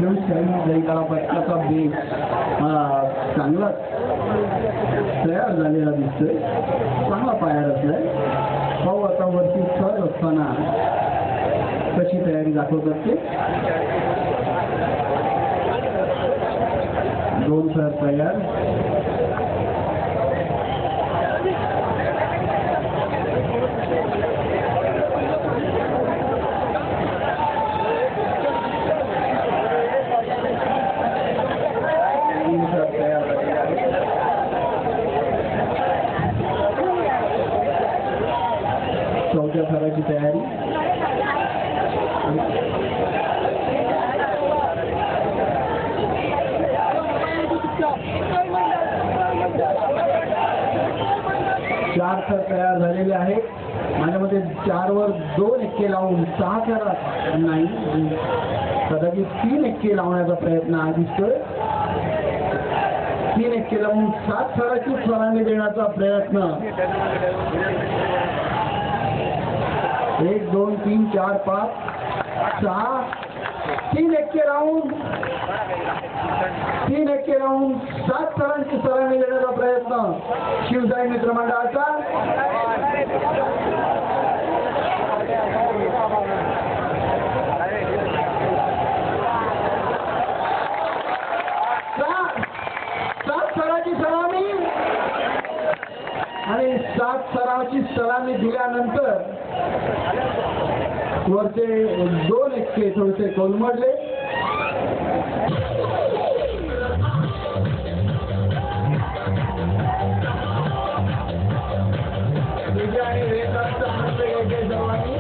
जैताला पटकाचा base चांगलाच तयार झालेला दिसतोय, चांगला पाया रचलाय. भाऊ आता वरती चढ असताना कशी तयारी दाखवतात ते. 2 थर तयार. चौथ्या थराची तयारी. चार थर तयार झालेले आहेत. माझ्यामध्ये 4 वर 2 एक्के लावून 6 थर नाही, कदाचित 3 एक्के लावण्याचा प्रयत्न हा दिसतोय. 3 एक्के लावून 7 थराची सलामी देण्याचा प्रयत्न. 1 2 3 4 5 6 3 एक्के लावून 7 थरांची सलामी देण्याचा प्रयत्न शिवसाई मित्रमंडळाचा. सात थराची सलामी आणि 7 थराची सलामी दिल्यानंतर वरचे 2 एक्के थोडेसे कोलमडले. आणि रेतांचा आनंद घ्यायचे सर्वांनी.